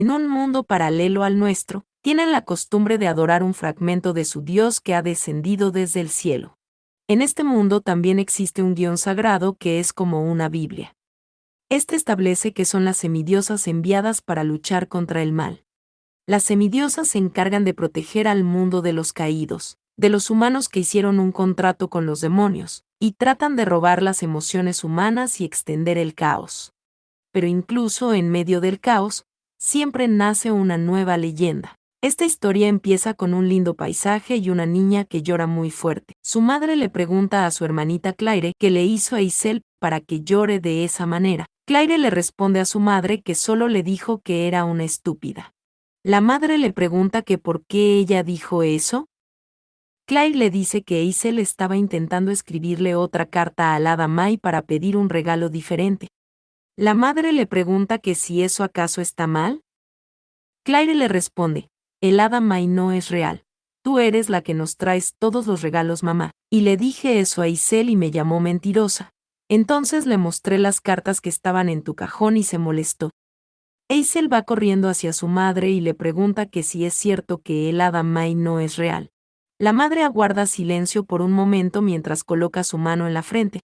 en un mundo paralelo al nuestro, tienen la costumbre de adorar un fragmento de su Dios que ha descendido desde el cielo. En este mundo también existe un guión sagrado que es como una Biblia. Este establece que son las semidiosas enviadas para luchar contra el mal. Las semidiosas se encargan de proteger al mundo de los caídos, de los humanos que hicieron un contrato con los demonios, y tratan de robar las emociones humanas y extender el caos. Pero incluso en medio del caos, siempre nace una nueva leyenda. Esta historia empieza con un lindo paisaje y una niña que llora muy fuerte. Su madre le pregunta a su hermanita Claire qué le hizo a Isel para que llore de esa manera. Claire le responde a su madre que solo le dijo que era una estúpida. La madre le pregunta que por qué ella dijo eso. Claire le dice que Isel estaba intentando escribirle otra carta a la hada May para pedir un regalo diferente. La madre le pregunta que si eso acaso está mal. Claire le responde, el hada May no es real. Tú eres la que nos traes todos los regalos, mamá. Y le dije eso a Isel y me llamó mentirosa. Entonces le mostré las cartas que estaban en tu cajón y se molestó. Isel va corriendo hacia su madre y le pregunta que si es cierto que el hada May no es real. La madre aguarda silencio por un momento mientras coloca su mano en la frente.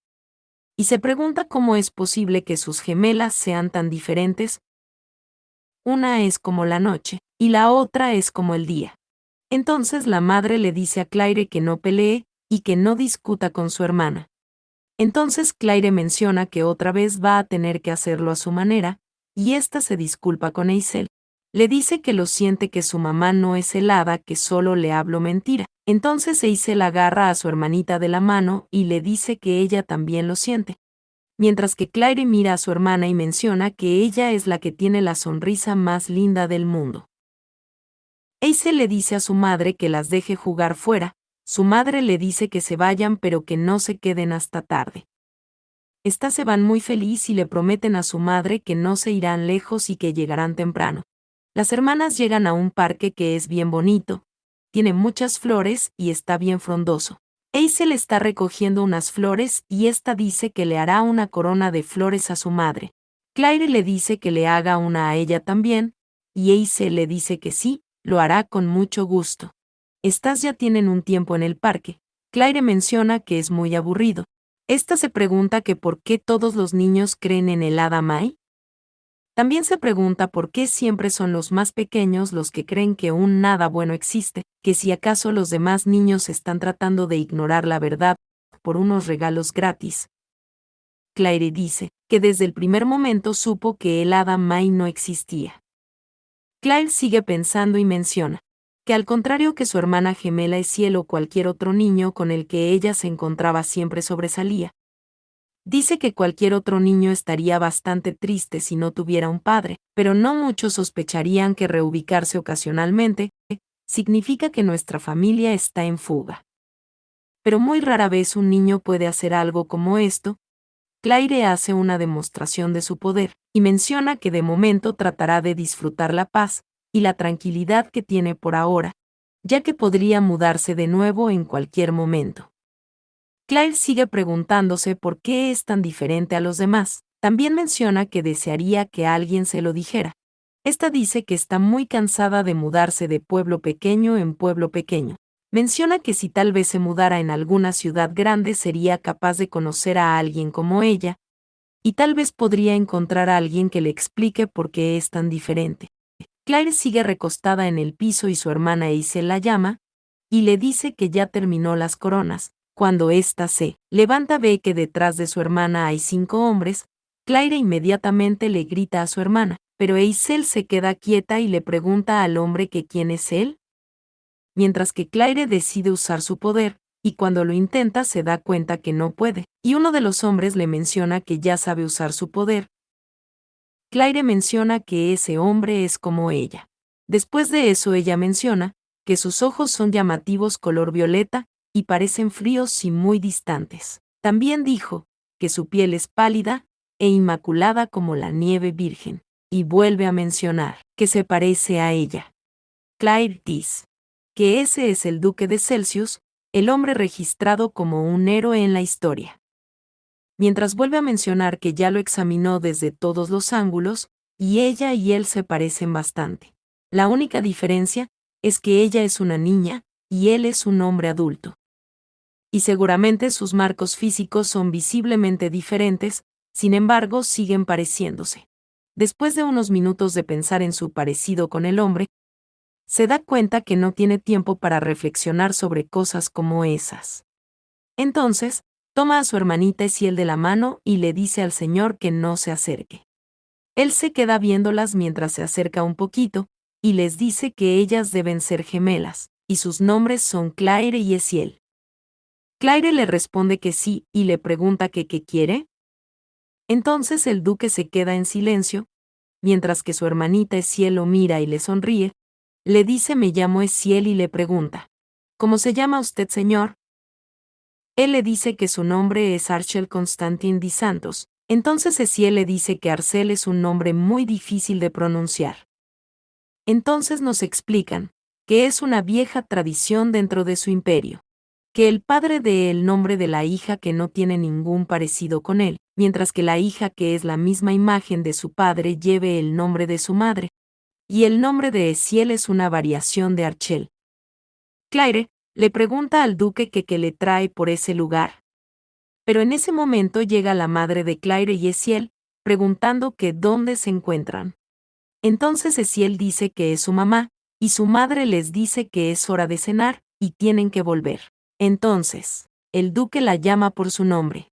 Y se pregunta cómo es posible que sus gemelas sean tan diferentes. Una es como la noche, y la otra es como el día. Entonces la madre le dice a Claire que no pelee, y que no discuta con su hermana. Entonces Claire menciona que otra vez va a tener que hacerlo a su manera, y ésta se disculpa con Isel. Le dice que lo siente, que su mamá no es el hada, que solo le habló mentira. Entonces Isel agarra a su hermanita de la mano y le dice que ella también lo siente. Mientras que Claire mira a su hermana y menciona que ella es la que tiene la sonrisa más linda del mundo. Isel le dice a su madre que las deje jugar fuera. Su madre le dice que se vayan pero que no se queden hasta tarde. Estas se van muy feliz y le prometen a su madre que no se irán lejos y que llegarán temprano. Las hermanas llegan a un parque que es bien bonito, tiene muchas flores y está bien frondoso. Isel está recogiendo unas flores y ésta dice que le hará una corona de flores a su madre. Claire le dice que le haga una a ella también, y Isel le dice que sí, lo hará con mucho gusto. Estas ya tienen un tiempo en el parque. Claire menciona que es muy aburrido. Esta se pregunta que por qué todos los niños creen en el hada May. También se pregunta por qué siempre son los más pequeños los que creen que un nada bueno existe, que si acaso los demás niños están tratando de ignorar la verdad por unos regalos gratis. Claire dice que desde el primer momento supo que el hada May no existía. Claire sigue pensando y menciona que al contrario que su hermana gemela Esiel o cualquier otro niño con el que ella se encontraba siempre sobresalía. Dice que cualquier otro niño estaría bastante triste si no tuviera un padre, pero no muchos sospecharían que reubicarse ocasionalmente significa que nuestra familia está en fuga. Pero muy rara vez un niño puede hacer algo como esto. Claire hace una demostración de su poder, y menciona que de momento tratará de disfrutar la paz y la tranquilidad que tiene por ahora, ya que podría mudarse de nuevo en cualquier momento. Claire sigue preguntándose por qué es tan diferente a los demás. También menciona que desearía que alguien se lo dijera. Esta dice que está muy cansada de mudarse de pueblo pequeño en pueblo pequeño. Menciona que si tal vez se mudara en alguna ciudad grande sería capaz de conocer a alguien como ella, y tal vez podría encontrar a alguien que le explique por qué es tan diferente. Claire sigue recostada en el piso y su hermana Isel la llama, y le dice que ya terminó las coronas. Cuando ésta se levanta ve que detrás de su hermana hay 5 hombres. Claire inmediatamente le grita a su hermana, pero Isel se queda quieta y le pregunta al hombre que quién es él. Mientras que Claire decide usar su poder, y cuando lo intenta se da cuenta que no puede, y uno de los hombres le menciona que ya sabe usar su poder. Claire menciona que ese hombre es como ella. Después de eso ella menciona que sus ojos son llamativos color violeta, y parecen fríos y muy distantes. También dijo que su piel es pálida e inmaculada como la nieve virgen, y vuelve a mencionar que se parece a ella. Claire dice que ese es el duque de Celsius, el hombre registrado como un héroe en la historia. Mientras vuelve a mencionar que ya lo examinó desde todos los ángulos, y ella y él se parecen bastante. La única diferencia es que ella es una niña y él es un hombre adulto. Y seguramente sus marcos físicos son visiblemente diferentes, sin embargo siguen pareciéndose. Después de unos minutos de pensar en su parecido con el hombre, se da cuenta que no tiene tiempo para reflexionar sobre cosas como esas. Entonces, toma a su hermanita Esiel de la mano y le dice al Señor que no se acerque. Él se queda viéndolas mientras se acerca un poquito, y les dice que ellas deben ser gemelas, y sus nombres son Claire y Esiel. Claire le responde que sí y le pregunta que qué quiere. Entonces el duque se queda en silencio, mientras que su hermanita Esiel lo mira y le sonríe. Le dice me llamo Esiel y le pregunta, ¿cómo se llama usted, señor? Él le dice que su nombre es Archel Constantin Di Santos. Entonces Esiel le dice que Arcel es un nombre muy difícil de pronunciar. Entonces nos explican que es una vieja tradición dentro de su imperio, que el padre dé el nombre de la hija que no tiene ningún parecido con él, mientras que la hija que es la misma imagen de su padre lleve el nombre de su madre. Y el nombre de Esiel es una variación de Archel. Claire le pregunta al duque que qué le trae por ese lugar. Pero en ese momento llega la madre de Claire y Esiel, preguntando que dónde se encuentran. Entonces Esiel dice que es su mamá, y su madre les dice que es hora de cenar, y tienen que volver. Entonces, el duque la llama por su nombre,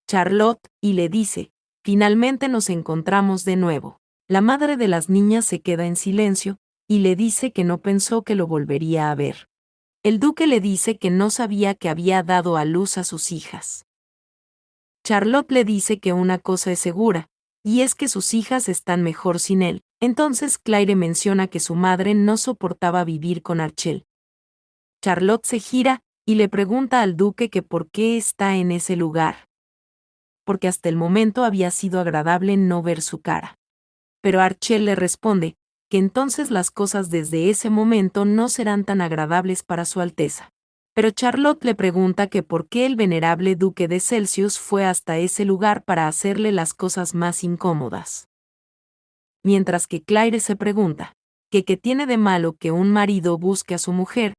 Charlotte, y le dice, finalmente nos encontramos de nuevo. La madre de las niñas se queda en silencio, y le dice que no pensó que lo volvería a ver. El duque le dice que no sabía que había dado a luz a sus hijas. Charlotte le dice que una cosa es segura, y es que sus hijas están mejor sin él. Entonces Claire menciona que su madre no soportaba vivir con Archel. Charlotte se gira y le pregunta al duque que por qué está en ese lugar. Porque hasta el momento había sido agradable no ver su cara. Pero Archel le responde que entonces las cosas desde ese momento no serán tan agradables para su Alteza. Pero Charlotte le pregunta que por qué el venerable duque de Celsius fue hasta ese lugar para hacerle las cosas más incómodas. Mientras que Claire se pregunta que qué tiene de malo que un marido busque a su mujer,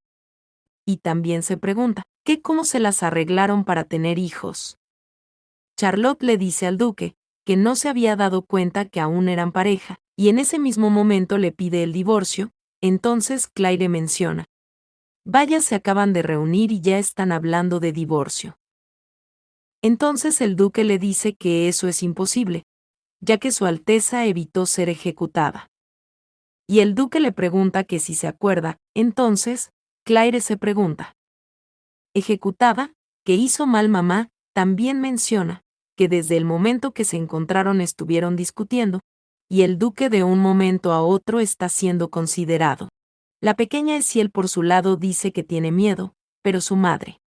y también se pregunta que cómo se las arreglaron para tener hijos. Charlotte le dice al duque que no se había dado cuenta que aún eran pareja, y en ese mismo momento le pide el divorcio. Entonces Claire menciona: vaya, se acaban de reunir y ya están hablando de divorcio. Entonces el duque le dice que eso es imposible, ya que su Alteza evitó ser ejecutada. Y el duque le pregunta que si se acuerda. Entonces Claire se pregunta: ¿ejecutada? ¿Qué hizo mal mamá? También menciona que desde el momento que se encontraron estuvieron discutiendo, y el duque de un momento a otro está siendo considerado. La pequeña Esiel por su lado dice que tiene miedo, pero su madre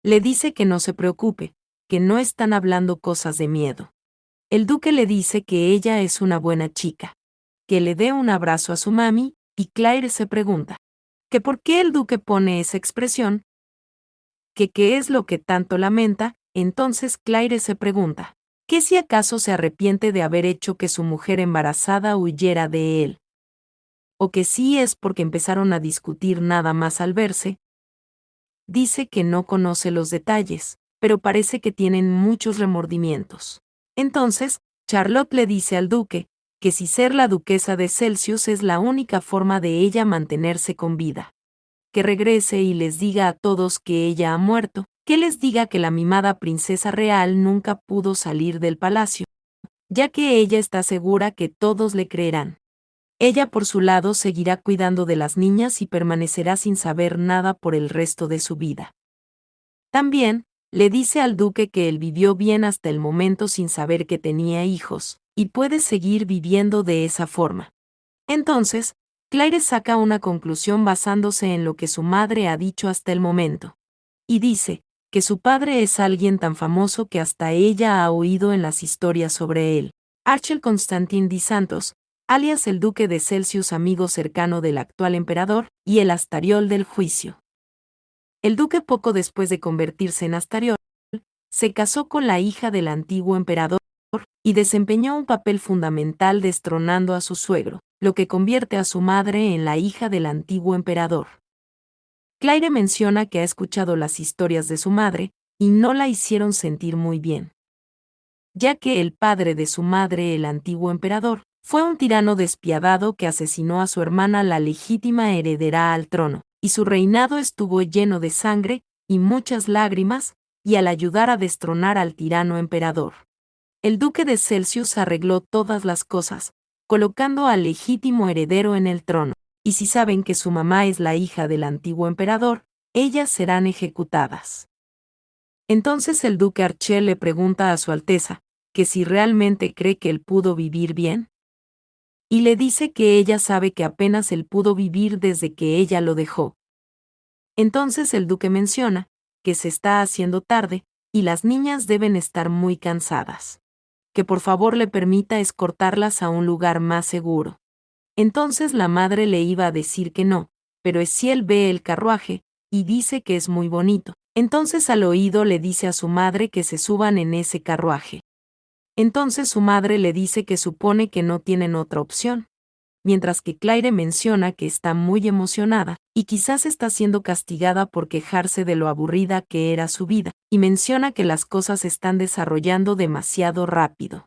le dice que no se preocupe, que no están hablando cosas de miedo. El duque le dice que ella es una buena chica, que le dé un abrazo a su mami, y Claire se pregunta que por qué el duque pone esa expresión, que qué es lo que tanto lamenta. Entonces Claire se pregunta que si acaso se arrepiente de haber hecho que su mujer embarazada huyera de él, o que sí es porque empezaron a discutir nada más al verse. Dice que no conoce los detalles, pero parece que tienen muchos remordimientos. Entonces, Charlotte le dice al duque que si ser la duquesa de Celsius es la única forma de ella mantenerse con vida, que regrese y les diga a todos que ella ha muerto, que les diga que la mimada princesa real nunca pudo salir del palacio, ya que ella está segura que todos le creerán. Ella por su lado seguirá cuidando de las niñas y permanecerá sin saber nada por el resto de su vida. También, le dice al duque que él vivió bien hasta el momento sin saber que tenía hijos, y puede seguir viviendo de esa forma. Entonces, Claire saca una conclusión basándose en lo que su madre ha dicho hasta el momento. Y dice que su padre es alguien tan famoso que hasta ella ha oído en las historias sobre él. Archel Constantin Di Santos, alias el duque de Celsius, amigo cercano del actual emperador, y el Astariol del juicio. El duque, poco después de convertirse en Astariol, se casó con la hija del antiguo emperador, y desempeñó un papel fundamental destronando a su suegro, lo que convierte a su madre en la hija del antiguo emperador. Claire menciona que ha escuchado las historias de su madre, y no la hicieron sentir muy bien, ya que el padre de su madre, el antiguo emperador, fue un tirano despiadado que asesinó a su hermana, la legítima heredera al trono, y su reinado estuvo lleno de sangre y muchas lágrimas, y al ayudar a destronar al tirano emperador, el duque de Celsius arregló todas las cosas, colocando al legítimo heredero en el trono, y si saben que su mamá es la hija del antiguo emperador, ellas serán ejecutadas. Entonces el duque Archel le pregunta a su Alteza, que si realmente cree que él pudo vivir bien, y le dice que ella sabe que apenas él pudo vivir desde que ella lo dejó. Entonces el duque menciona que se está haciendo tarde, y las niñas deben estar muy cansadas, que por favor le permita escortarlas a un lugar más seguro. Entonces la madre le iba a decir que no, pero Essiel ve el carruaje, y dice que es muy bonito. Entonces al oído le dice a su madre que se suban en ese carruaje. Entonces su madre le dice que supone que no tienen otra opción, mientras que Claire menciona que está muy emocionada, y quizás está siendo castigada por quejarse de lo aburrida que era su vida, y menciona que las cosas se están desarrollando demasiado rápido.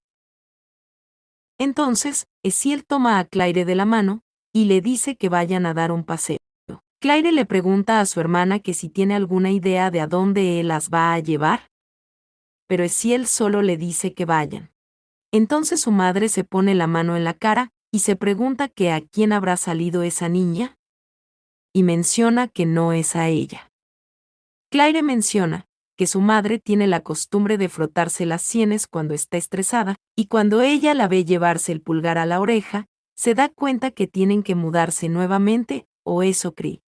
Entonces, Essiel toma a Claire de la mano, y le dice que vayan a dar un paseo. Claire le pregunta a su hermana que si tiene alguna idea de a dónde él las va a llevar, pero Essiel solo le dice que vayan. Entonces su madre se pone la mano en la cara, y se pregunta que a quién habrá salido esa niña, y menciona que no es a ella. Claire menciona que su madre tiene la costumbre de frotarse las sienes cuando está estresada, y cuando ella la ve llevarse el pulgar a la oreja, se da cuenta que tienen que mudarse nuevamente, o eso cree.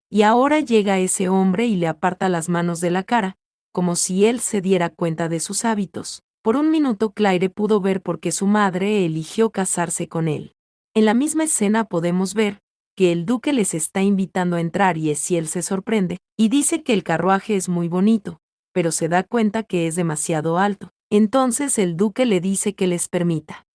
Y ahora llega ese hombre y le aparta las manos de la cara, como si él se diera cuenta de sus hábitos. Por un minuto Claire pudo ver por qué su madre eligió casarse con él. En la misma escena podemos ver que el duque les está invitando a entrar y Essiel se sorprende, y dice que el carruaje es muy bonito, pero se da cuenta que es demasiado alto. Entonces el duque le dice que les permita.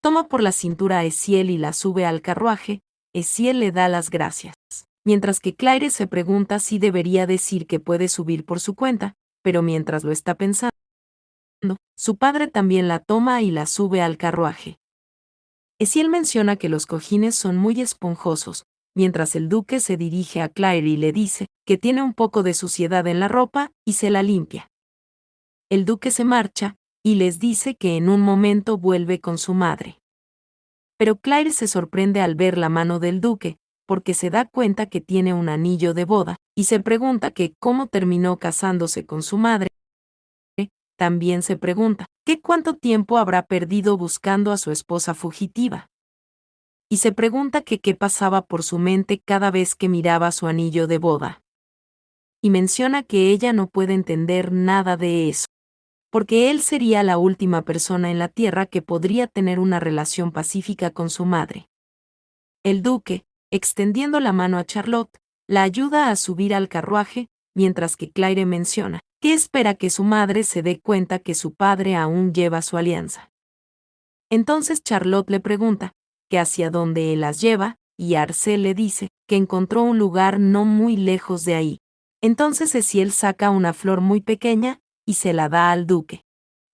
Toma por la cintura a Essiel y la sube al carruaje. Essiel le da las gracias, mientras que Claire se pregunta si debería decir que puede subir por su cuenta, pero mientras lo está pensando, su padre también la toma y la sube al carruaje. Essiel menciona que los cojines son muy esponjosos, mientras el duque se dirige a Claire y le dice que tiene un poco de suciedad en la ropa y se la limpia. El duque se marcha y les dice que en un momento vuelve con su madre. Pero Claire se sorprende al ver la mano del duque, porque se da cuenta que tiene un anillo de boda, y se pregunta que cómo terminó casándose con su madre. También se pregunta que cuánto tiempo habrá perdido buscando a su esposa fugitiva. Y se pregunta que qué pasaba por su mente cada vez que miraba su anillo de boda. Y menciona que ella no puede entender nada de eso, porque él sería la última persona en la tierra que podría tener una relación pacífica con su madre. El duque, extendiendo la mano a Charlotte, la ayuda a subir al carruaje, mientras que Claire menciona que espera que su madre se dé cuenta que su padre aún lleva su alianza. Entonces Charlotte le pregunta que hacia dónde él las lleva, y Arcel le dice que encontró un lugar no muy lejos de ahí. Entonces Essiel saca una flor muy pequeña y se la da al duque.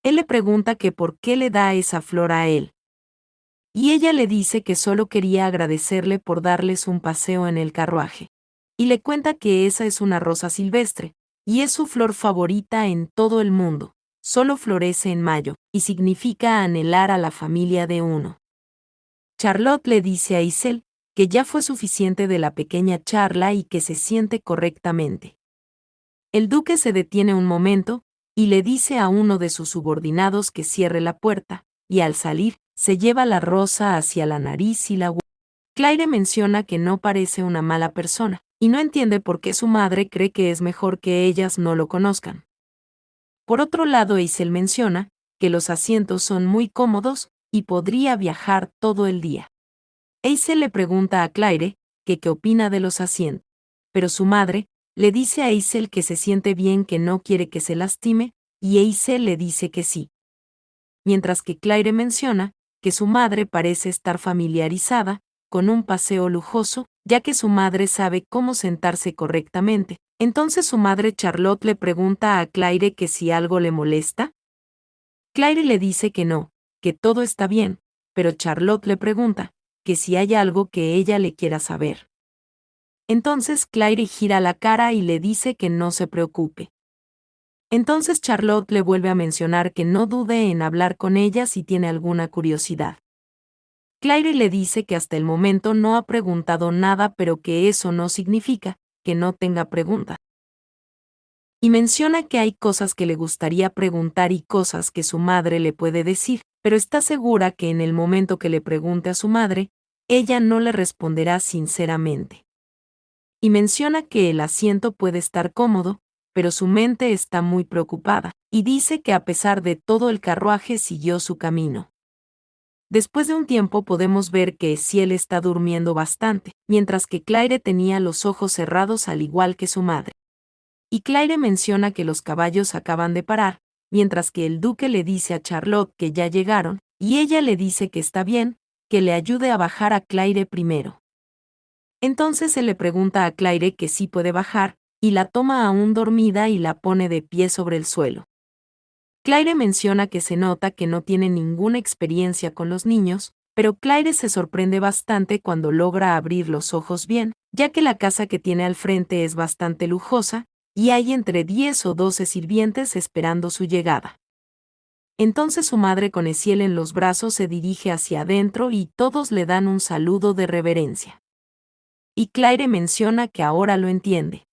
Él le pregunta que por qué le da esa flor a él. Y ella le dice que solo quería agradecerle por darles un paseo en el carruaje. Y le cuenta que esa es una rosa silvestre, y es su flor favorita en todo el mundo. Solo florece en mayo, y significa anhelar a la familia de uno. Charlotte le dice a Isel que ya fue suficiente de la pequeña charla y que se siente correctamente. El duque se detiene un momento, y le dice a uno de sus subordinados que cierre la puerta, y al salir, se lleva la rosa hacia la nariz y la huele. Claire menciona que no parece una mala persona, y no entiende por qué su madre cree que es mejor que ellas no lo conozcan. Por otro lado, Isel menciona que los asientos son muy cómodos y podría viajar todo el día. Isel le pregunta a Claire que qué opina de los asientos, pero su madre le dice a Isel que se siente bien, que no quiere que se lastime, y Isel le dice que sí. mientras que Claire menciona que su madre parece estar familiarizada con un paseo lujoso, ya que su madre sabe cómo sentarse correctamente. Entonces su madre Charlotte le pregunta a Claire que si algo le molesta. Claire le dice que no, que todo está bien, pero Charlotte le pregunta que si hay algo que ella le quiera saber. Entonces Claire gira la cara y le dice que no se preocupe. Entonces Charlotte le vuelve a mencionar que no dude en hablar con ella si tiene alguna curiosidad. Claire le dice que hasta el momento no ha preguntado nada, pero que eso no significa que no tenga pregunta. Y menciona que hay cosas que le gustaría preguntar y cosas que su madre le puede decir, pero está segura que en el momento que le pregunte a su madre, ella no le responderá sinceramente. Y menciona que el asiento puede estar cómodo, pero su mente está muy preocupada, y dice que a pesar de todo el carruaje siguió su camino. Después de un tiempo podemos ver que Ciel está durmiendo bastante, mientras que Claire tenía los ojos cerrados al igual que su madre. Y Claire menciona que los caballos acaban de parar, mientras que el duque le dice a Charlotte que ya llegaron, y ella le dice que está bien, que le ayude a bajar a Claire primero. Entonces se le pregunta a Claire que sí puede bajar, y la toma aún dormida y la pone de pie sobre el suelo. Claire menciona que se nota que no tiene ninguna experiencia con los niños, pero Claire se sorprende bastante cuando logra abrir los ojos bien, ya que la casa que tiene al frente es bastante lujosa, y hay entre 10 o 12 sirvientes esperando su llegada. Entonces su madre con Eciel en los brazos se dirige hacia adentro y todos le dan un saludo de reverencia. Y Claire menciona que ahora lo entiende.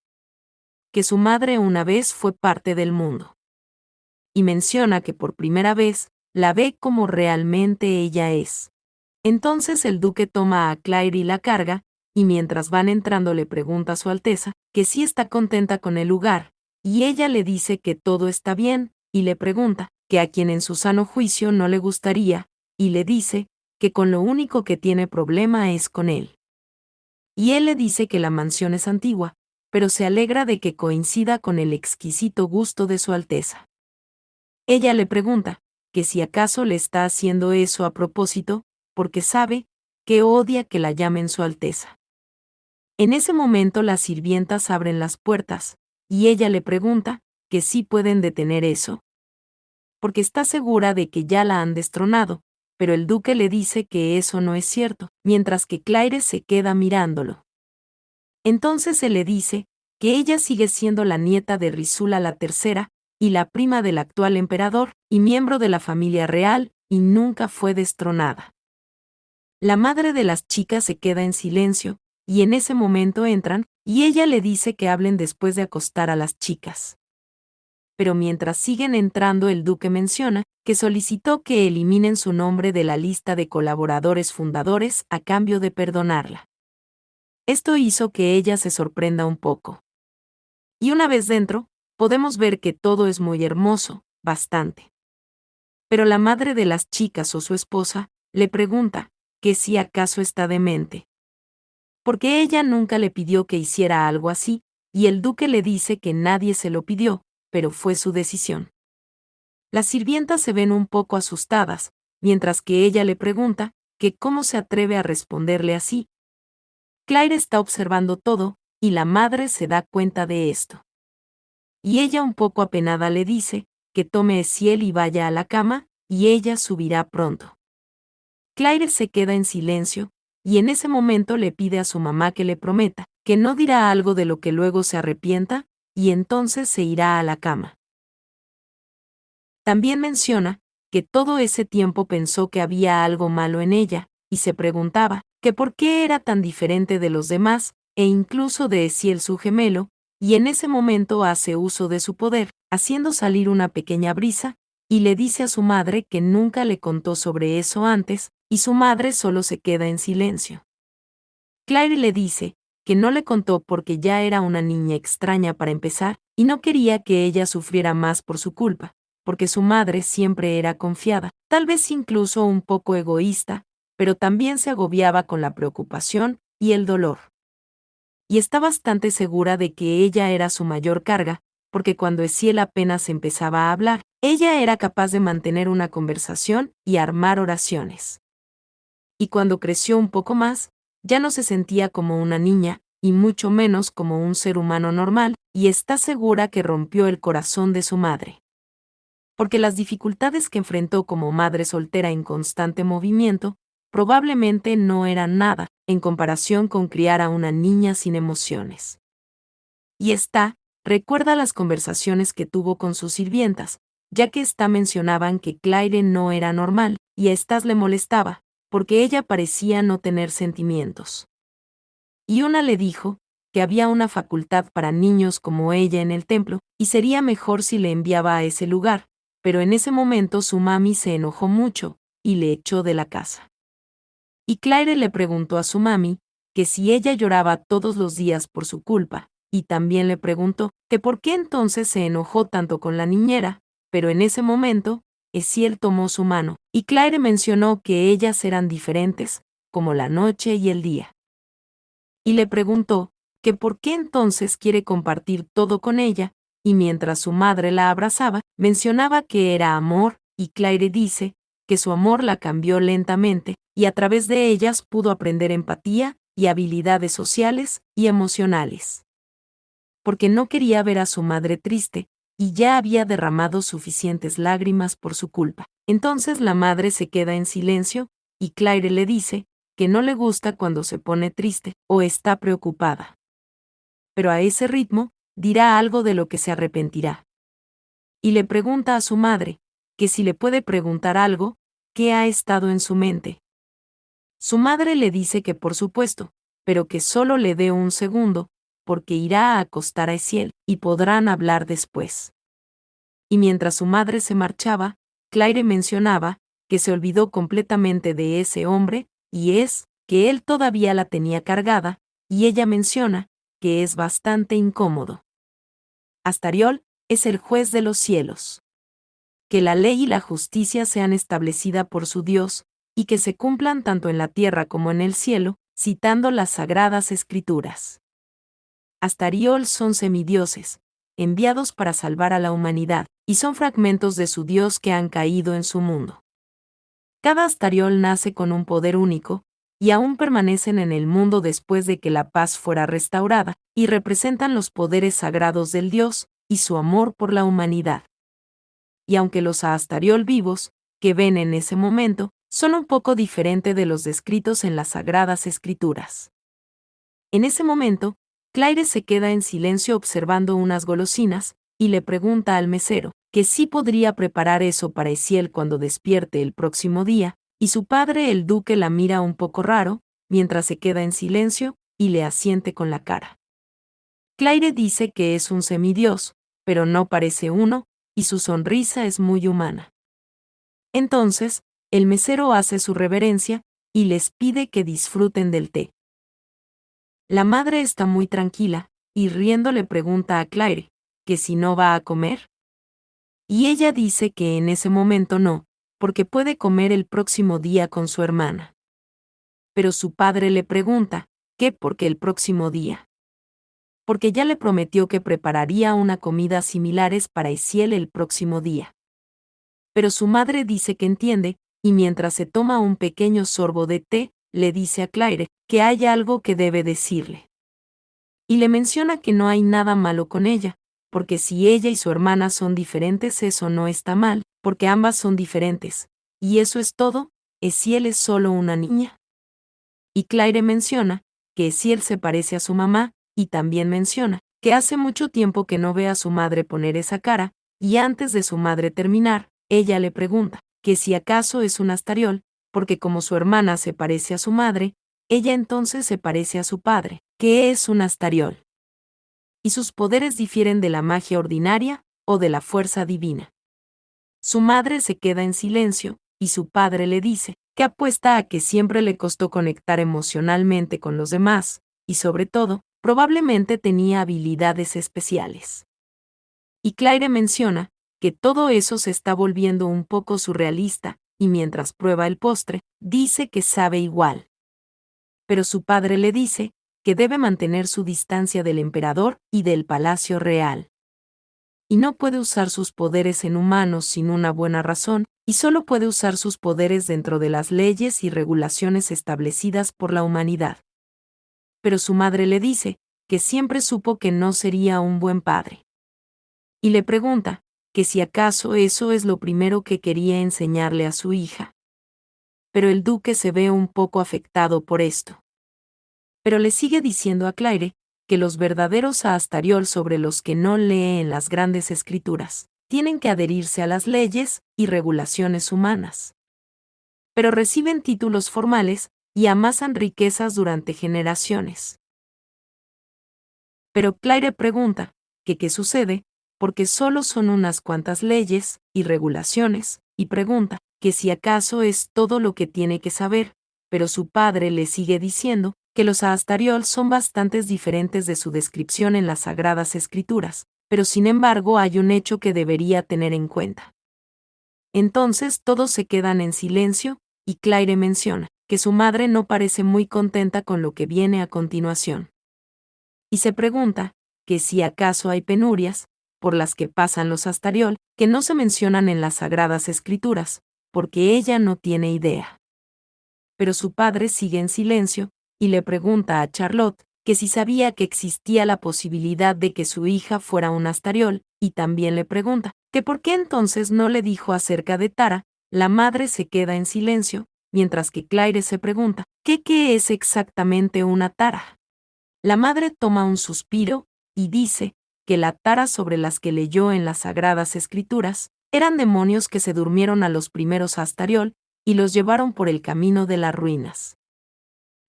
Que su madre una vez fue parte del mundo. Y menciona que por primera vez la ve como realmente ella es. Entonces el duque toma a Claire y la carga, y mientras van entrando le pregunta a su Alteza que si está contenta con el lugar, y ella le dice que todo está bien, y le pregunta que a quien en su sano juicio no le gustaría, y le dice que con lo único que tiene problema es con él. Y él le dice que la mansión es antigua, pero se alegra de que coincida con el exquisito gusto de su Alteza. Ella le pregunta que si acaso le está haciendo eso a propósito, porque sabe que odia que la llamen su Alteza. En ese momento las sirvientas abren las puertas, y ella le pregunta que si pueden detener eso, porque está segura de que ya la han destronado, pero el duque le dice que eso no es cierto, mientras que Claire se queda mirándolo. Entonces se le dice que ella sigue siendo la nieta de Risula la tercera, y la prima del actual emperador, y miembro de la familia real, y nunca fue destronada. La madre de las chicas se queda en silencio, y en ese momento entran, y ella le dice que hablen después de acostar a las chicas. Pero mientras siguen entrando el duque menciona que solicitó que eliminen su nombre de la lista de colaboradores fundadores a cambio de perdonarla. Esto hizo que ella se sorprenda un poco. Y una vez dentro, podemos ver que todo es muy hermoso, bastante. Pero la madre de las chicas o su esposa le pregunta que si acaso está demente. Porque ella nunca le pidió que hiciera algo así, y el duque le dice que nadie se lo pidió, pero fue su decisión. Las sirvientas se ven un poco asustadas, mientras que ella le pregunta que cómo se atreve a responderle así. Claire está observando todo, y la madre se da cuenta de esto. Y ella un poco apenada le dice que tome Eciel y vaya a la cama, y ella subirá pronto. Claire se queda en silencio, y en ese momento le pide a su mamá que le prometa que no dirá algo de lo que luego se arrepienta, y entonces se irá a la cama. También menciona que todo ese tiempo pensó que había algo malo en ella, y se preguntaba que por qué era tan diferente de los demás, e incluso de Eciel su gemelo, y en ese momento hace uso de su poder, haciendo salir una pequeña brisa, y le dice a su madre que nunca le contó sobre eso antes, y su madre solo se queda en silencio. Claire le dice que no le contó porque ya era una niña extraña para empezar, y no quería que ella sufriera más por su culpa, porque su madre siempre era confiada, tal vez incluso un poco egoísta, pero también se agobiaba con la preocupación y el dolor. Y está bastante segura de que ella era su mayor carga, porque cuando Eciel apenas empezaba a hablar, Ella era capaz de mantener una conversación y armar oraciones. Y cuando creció un poco más, ya no se sentía como una niña, y mucho menos como un ser humano normal, y está segura que rompió el corazón de su madre. Porque las dificultades que enfrentó como madre soltera en constante movimiento, probablemente no eran nada, en comparación con criar a una niña sin emociones. Y recuerda las conversaciones que tuvo con sus sirvientas, ya que mencionaban que Claire no era normal, y a estas le molestaba, porque ella parecía no tener sentimientos. Y una le dijo que había una facultad para niños como ella en el templo, y sería mejor si le enviaba a ese lugar, pero en ese momento su mami se enojó mucho, y le echó de la casa. Y Claire le preguntó a su mami que si ella lloraba todos los días por su culpa, y también le preguntó que por qué entonces se enojó tanto con la niñera, pero en ese momento, Essiel tomó su mano, y Claire mencionó que ellas eran diferentes, como la noche y el día. Y le preguntó que por qué entonces quiere compartir todo con ella, y mientras su madre la abrazaba, mencionaba que era amor, y Claire dice que su amor la cambió lentamente, y a través de ellas pudo aprender empatía y habilidades sociales y emocionales. Porque no quería ver a su madre triste, y ya había derramado suficientes lágrimas por su culpa. Entonces la madre se queda en silencio, y Claire le dice que no le gusta cuando se pone triste o está preocupada. Pero a ese ritmo, dirá algo de lo que se arrepentirá. Y le pregunta a su madre que si le puede preguntar algo, ¿qué ha estado en su mente? Su madre le dice que por supuesto, pero que solo le dé un segundo, porque irá a acostar a Essiel, y podrán hablar después. Y mientras su madre se marchaba, Claire mencionaba que se olvidó completamente de ese hombre, y que él todavía la tenía cargada, y ella menciona que es bastante incómodo. Astariol es el juez de los cielos. Que la ley y la justicia sean establecidas por su Dios, y que se cumplan tanto en la tierra como en el cielo, citando las sagradas escrituras. Astariol son semidioses, enviados para salvar a la humanidad, y son fragmentos de su Dios que han caído en su mundo. Cada Astariol nace con un poder único, y aún permanecen en el mundo después de que la paz fuera restaurada, y representan los poderes sagrados del Dios, y su amor por la humanidad. Y aunque los Astariol vivos, que ven en ese momento, son un poco diferentes de los descritos en las sagradas escrituras. En ese momento, Claire se queda en silencio observando unas golosinas, y le pregunta al mesero que sí podría preparar eso para Essiel cuando despierte el próximo día, y su padre el duque la mira un poco raro, mientras se queda en silencio, y le asiente con la cara. Claire dice que es un semidios, pero no parece uno, y su sonrisa es muy humana. Entonces, el mesero hace su reverencia, y les pide que disfruten del té. La madre está muy tranquila, y riendo le pregunta a Claire que si no va a comer. Y ella dice que en ese momento no, porque puede comer el próximo día con su hermana. Pero su padre le pregunta, ¿qué por qué el próximo día? Porque ya le prometió que prepararía una comida similares para Essiel el próximo día. Pero su madre dice que entiende, y mientras se toma un pequeño sorbo de té, le dice a Claire que hay algo que debe decirle. Y le menciona que no hay nada malo con ella, porque si ella y su hermana son diferentes eso no está mal, porque ambas son diferentes. Y eso es todo, Essiel es solo una niña. Y Claire menciona que Essiel se parece a su mamá, y también menciona que hace mucho tiempo que no ve a su madre poner esa cara, y antes de su madre terminar, ella le pregunta que si acaso es un Astariol, porque como su hermana se parece a su madre, ella entonces se parece a su padre, que es un Astariol. Y sus poderes difieren de la magia ordinaria o de la fuerza divina. Su madre se queda en silencio, y su padre le dice que apuesta a que siempre le costó conectar emocionalmente con los demás, y sobre todo, probablemente tenía habilidades especiales. Y Claire menciona que todo eso se está volviendo un poco surrealista, y mientras prueba el postre, dice que sabe igual. Pero su padre le dice que debe mantener su distancia del emperador y del palacio real. y no puede usar sus poderes en humanos sin una buena razón, y solo puede usar sus poderes dentro de las leyes y regulaciones establecidas por la humanidad. Pero su madre le dice que siempre supo que no sería un buen padre. Y le pregunta que si acaso eso es lo primero que quería enseñarle a su hija. Pero el duque se ve un poco afectado por esto. Pero le sigue diciendo a Claire que los verdaderos Astariol sobre los que no lee en las grandes escrituras tienen que adherirse a las leyes y regulaciones humanas. Pero reciben títulos formales y amasan riquezas durante generaciones. Pero Claire pregunta que qué sucede, porque solo son unas cuantas leyes y regulaciones, y pregunta que si acaso es todo lo que tiene que saber, pero su padre le sigue diciendo que los Astariol son bastante diferentes de su descripción en las Sagradas Escrituras, pero sin embargo hay un hecho que debería tener en cuenta. Entonces todos se quedan en silencio, y Claire menciona que su madre no parece muy contenta con lo que viene a continuación. Y se pregunta que si acaso hay penurias, por las que pasan los Astariol, que no se mencionan en las Sagradas Escrituras, porque ella no tiene idea. Pero su padre sigue en silencio, y le pregunta a Charlotte que si sabía que existía la posibilidad de que su hija fuera un Astariol, y también le pregunta que por qué entonces no le dijo acerca de Tara. La madre se queda en silencio, mientras que Claire se pregunta ¿qué es exactamente una Tara? La madre toma un suspiro y dice que la Tara sobre las que leyó en las Sagradas Escrituras eran demonios que se durmieron a los primeros Astariol y los llevaron por el camino de las ruinas.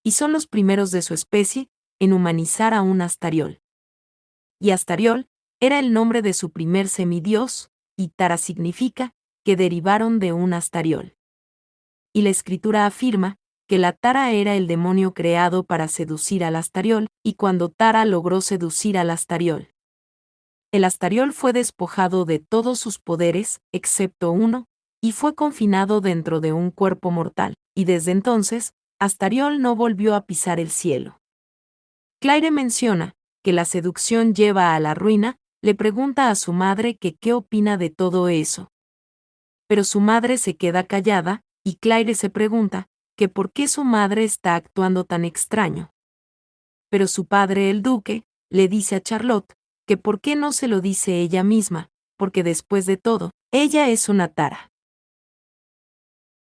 Y son los primeros de su especie en humanizar a un Astariol. Y Astariol era el nombre de su primer semidios, y Tara significa que derivaron de un Astariol. Y la escritura afirma que la Tara era el demonio creado para seducir al Astariol, y cuando Tara logró seducir al Astariol, el Astariol fue despojado de todos sus poderes, excepto uno, y fue confinado dentro de un cuerpo mortal, y desde entonces, Astariol no volvió a pisar el cielo. Claire menciona que la seducción lleva a la ruina, le pregunta a su madre que qué opina de todo eso. Pero su madre se queda callada, y Claire se pregunta que por qué su madre está actuando tan extraño. Pero su padre, el duque, le dice a Charlotte que por qué no se lo dice ella misma, porque después de todo, ella es una Tara.